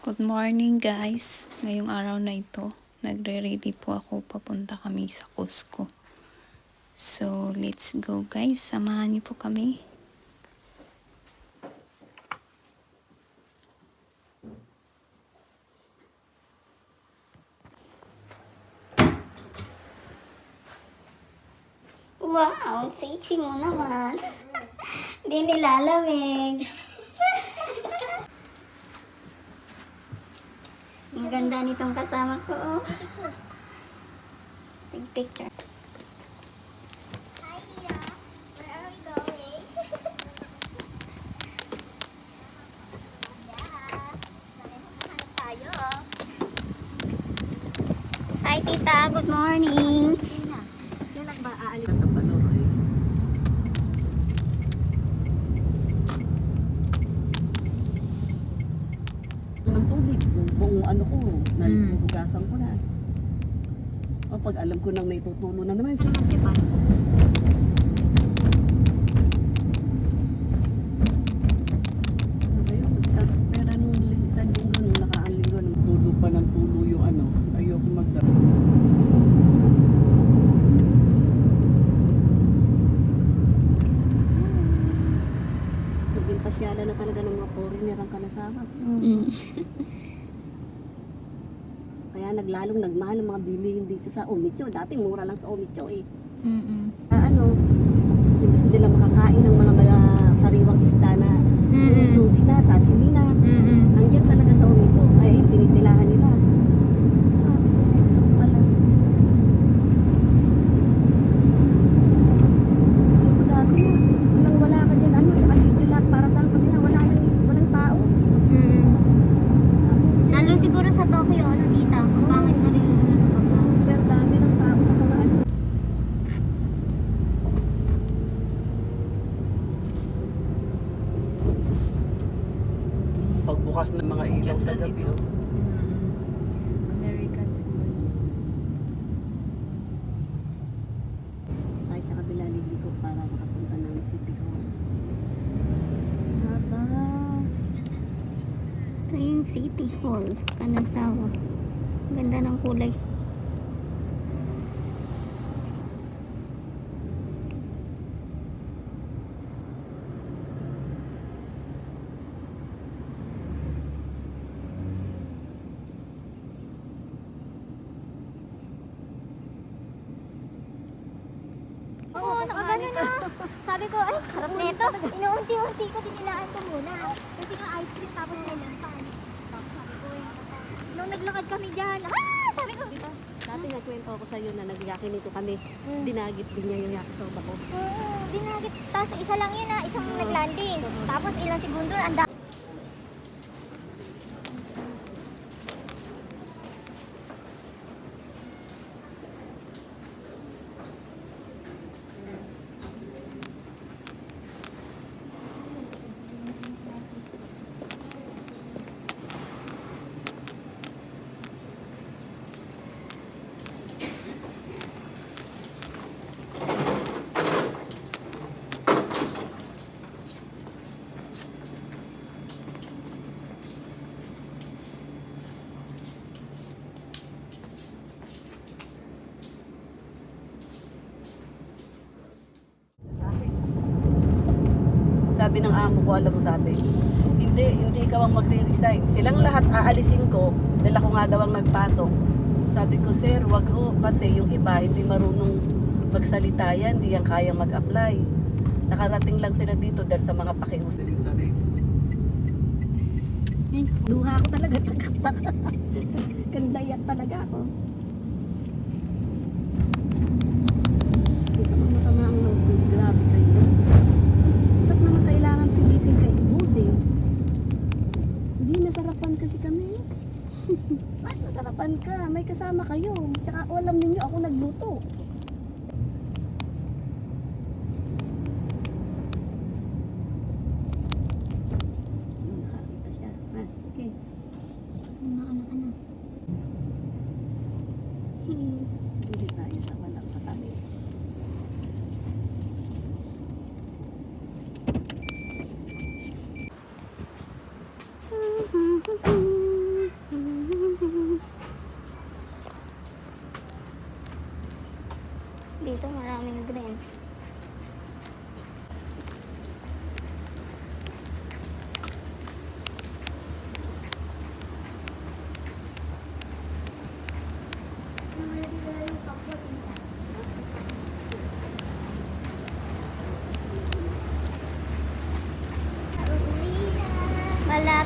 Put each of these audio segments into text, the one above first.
Good morning guys. Ngayong araw na ito, nagre-ready po ako, papunta kami sa Cusco. So, let's go guys. Samahan niyo po kami. Wow, sexy mo naman. Hindi nilalamig. Ang ganda nitong kasama ko. Oh. Take picture. Hi, Ira. Where are we going? Tayo. Hi, Tita. Good morning. Yan lang ba aalis sa Paloroy? Ng tubig, buong ano ko, nahugasan ko na. O pag alam ko nang may tutulo na naman. Ano naman, Japan? Ano ba yun? Pero nung isang linggo, nung nakaang linggo, nung tulo pa ng tulo yung ano, ayoko magdala. Naging pasyala na talaga ng mga foreigner ang kanasama. Kaya nagmahal ang mga bilihin dito sa Omicho. Dati mura lang sa Omicho eh. Ano, kasi gusto nila makakain ng mga sariwang isda na yung susi na, sashimi na. Andiyan talaga sa Omicho. Kaya yung pinitilahan nila. Sabi ko, ito pala. Sabi ko dati nga, wala ka dyan, ano, tsaka libre lahat para tang kasi nga walang tao. Lalo siguro sa Tokyo, ano, Tita? Ang pangit na rin. Super dami ng tao sa mga ano. Pagbukas ng mga ilaw sa gabi, oh. American Tayo sa kabila liliko para makapunta ng City Hall. Haba. Ito yung City Hall, Kanazawa. Ganda ng kulay. Oo, nakagano na. Sabi ko, ay, sarap nito. Inuunti-unti ko, dinilaan ko muna. Kasi nga ice cream tapos may lantan. Tapos sabi ko, nung naglakad kami dyan, sabi ko, Dati nagkwento ako sa'yo na nagyakinito kami. Dinagit din niya yung yakisoba ko. dinagit. Tapos isa lang yun isang naglanding. Tapos ilang segundo, anda. Sabi ng amo ko, alam mo sabi, hindi ikaw ang magre-resign. Silang lahat aalisin ko, dahil ako nga daw ang nagpasok. Sabi ko, sir, wag ho, kasi yung iba hindi marunong magsalita yan, hindi yan kayang mag-apply. Nakarating lang sila dito dahil sa mga pakiusap. Luha ko talaga, kandayak talaga ako. Isa pang masama ang loob ko, grabe kayo. Ba't naman kailangan pilitin kay busing? Hindi, nasarapan kasi kami. Bakit nasarapan ka? May kasama kayo. Tsaka alam ninyo ako nagluto. Nakakita siya. Okay. Anak ka na. Hindi tayo sa walang katabi.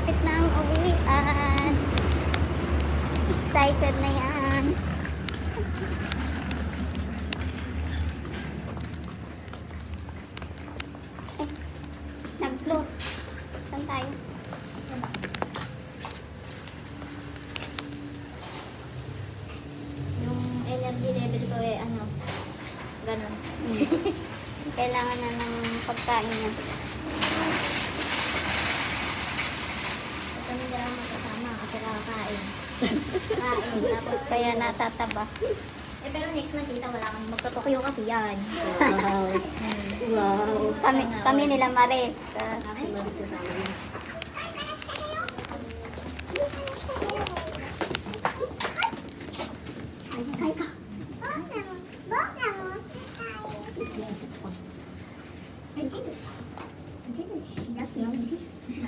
Malapit na ang uwian. Excited na yan. Eh, nag-close. Saan tayo? Yung energy level ko ganun. Kailangan na ng pagkain niya. Kami na lang magkasama kasi kakain. Kain, tapos kaya natataba. Pero next month tita, wala kami magtutokyo kasi yan. Wow. Wow. Kami nila Mares. Ay ka.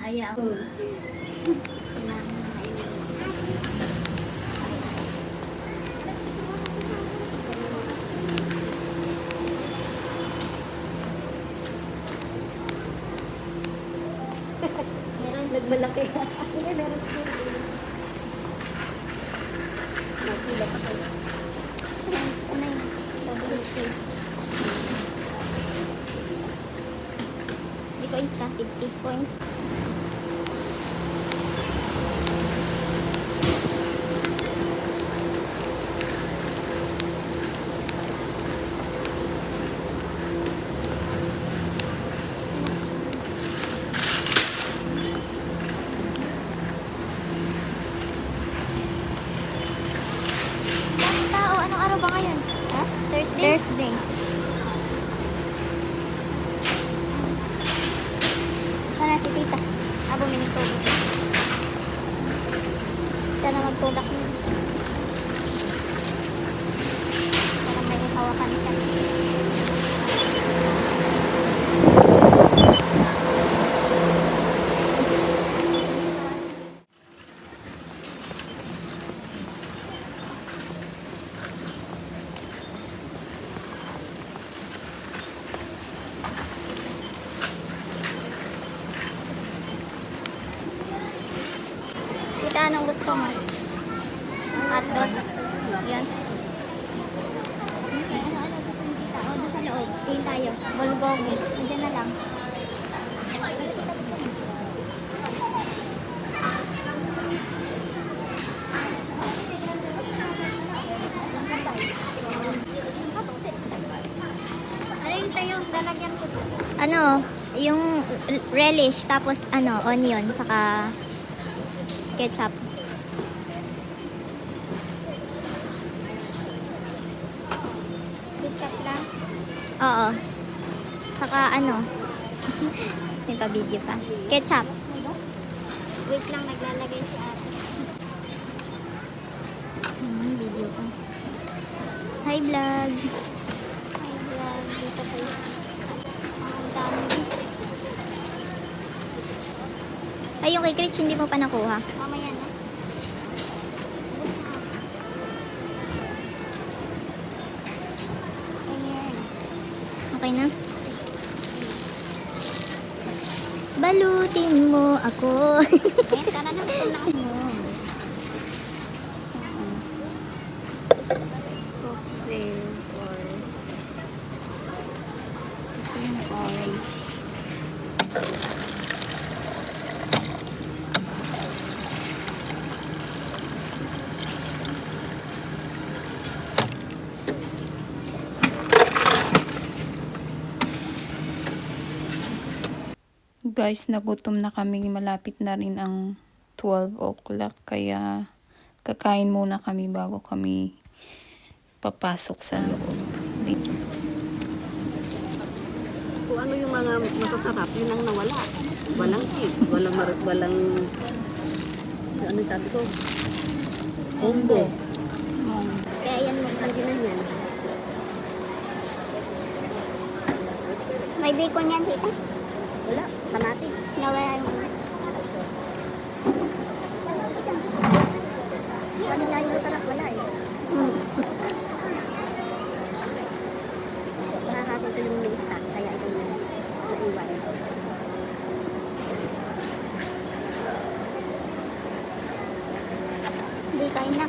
Ayaw. Meron Nagmalaki. Hindi, meron po. Nakula pa kayo. Ano yun? WC. Hindi ko insta. 50 points. Tao, anong araw ba ngayon? Ha? Thursday? Thursday. Sana si tita. Bumili ko. Sana magtulak mo. Para may hawakan ka. Tita, anong gusto mo? Hotdog? Yan. Ano gusto mo tita? O, doon sa loob. Tingin tayo. Bulgogi. Diyan na lang. Ano yung sa'yo? Lalagyan ko. Ano? Yung relish, tapos onion, saka ketchup. Ketchup lang? Oo. Saka may pa-video pa. Ketchup. Wait lang, naglalagay si ate. Video pa. Hi vlog. Hi vlog. Dito po. Ang dami. Ay, yung kay Critch, hindi mo pa nakuha. Mamaya na. Okay na? Balutin mo ako. Ayan, tara na. Tulak mo. Cocktail or ito yung orange. Guys, nagutom na kami. Malapit na rin ang 12 o'clock. Kaya kakain muna kami bago kami papasok sa loob. Kung ano yung mga masasarap, yun ang nawala. Walang cheese, walang ano sabi ko? Combo. Kaya yan mo. Yan. May bacon yan, tita? Wala, kanati. Nawala yung Ano nga yung masarap, wala eh. Nakakapit ko yung lista, kaya ito yung naiwan. kain na.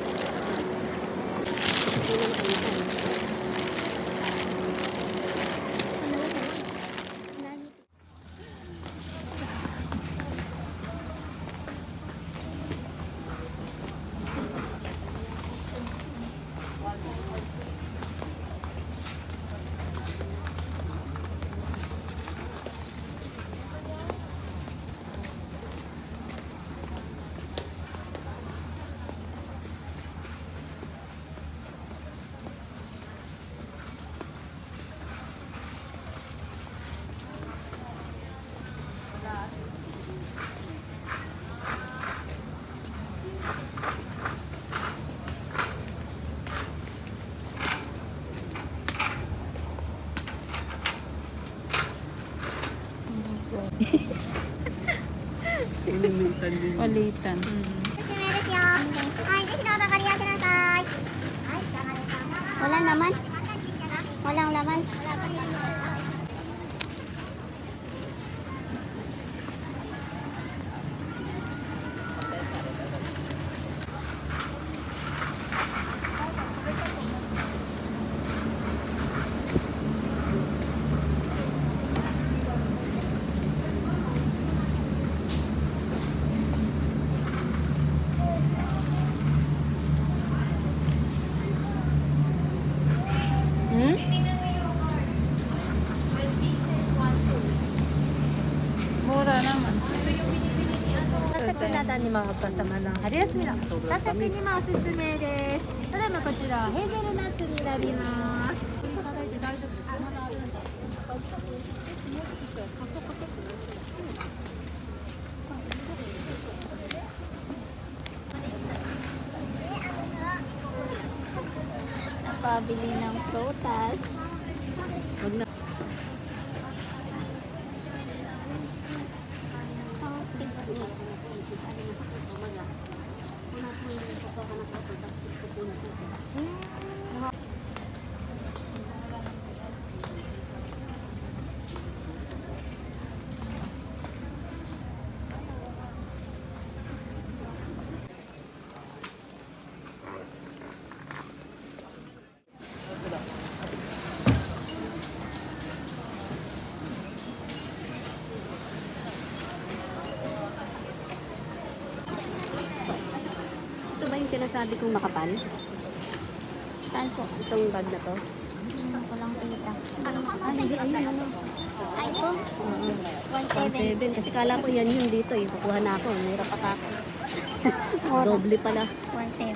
Palitan. Walang laman? Walang laman? Hmm? Mura naman. 朝くなどにもお子様の春休みの朝食にもおすすめです。ただいまこちらヘーゼルナッツになります。Pabili ng prutas. Ito ba yung sinasabi kong makapal? Saan po? Itong bag na to? Walang kita. Hindi, ayun, ano. Ay po? 1.7. 7. Kasi kala ko yan yun dito eh. Kukuha na ako. Mura pa ako. Doble pala. 1.7.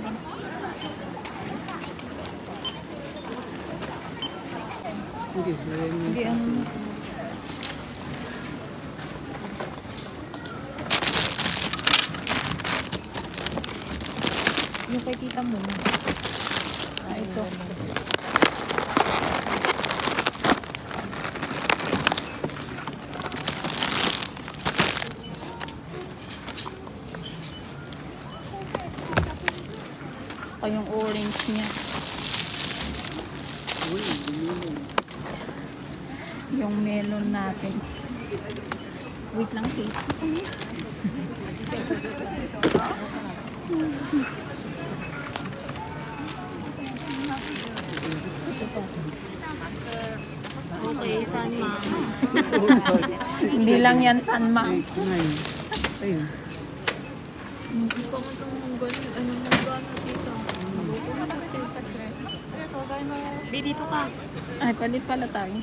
Hindi ano. Yung kay tita mo. Ah, ito. Ito yung orange niya. Yung melon natin. Wait lang, Kate. Okay, saan ma? Hindi lang yan sanma. Ayun. Hindi ko itong ganun. Anong nagano dito? Di dito ka. Ay, palit pala tayo.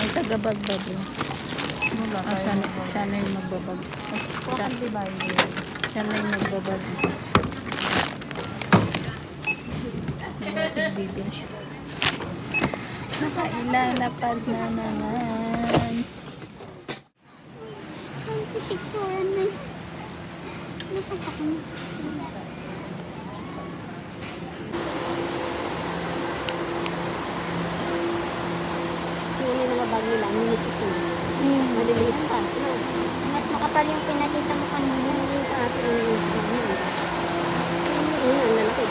May taga-bagbag yun. Siya na yung magbabag. Siya na yung magbabag. Bibili siya. Nakailalapad na naman. Ay, picturean na. Nakakaka na. Yung mga bag nila, minipit na. Maliliit pa. Mas makapal yung pinakita mo kanina. Yung sa atin, ang lalaki.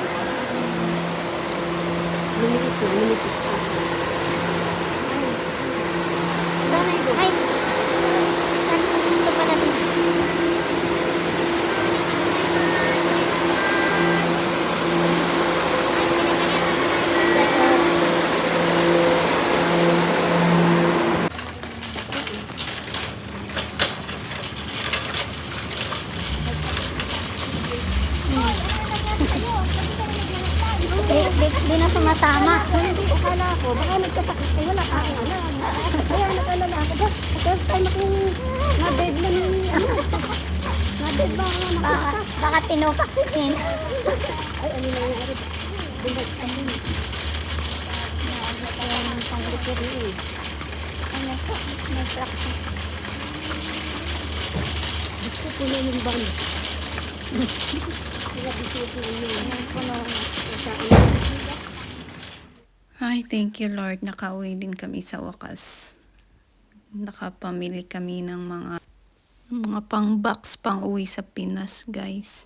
Minipit na, minipit pa. Ay, Tinupak ko din. Ay, ano na nangyari? Bumag kami. Ang pang-repair eh. Ano po? May practice. Gusto ko na yung van. Sila bisito yun. Ay, thank you Lord. Nakauwi din kami sa wakas. Nakapamili kami ng mga pang box pang uwi sa Pinas, guys.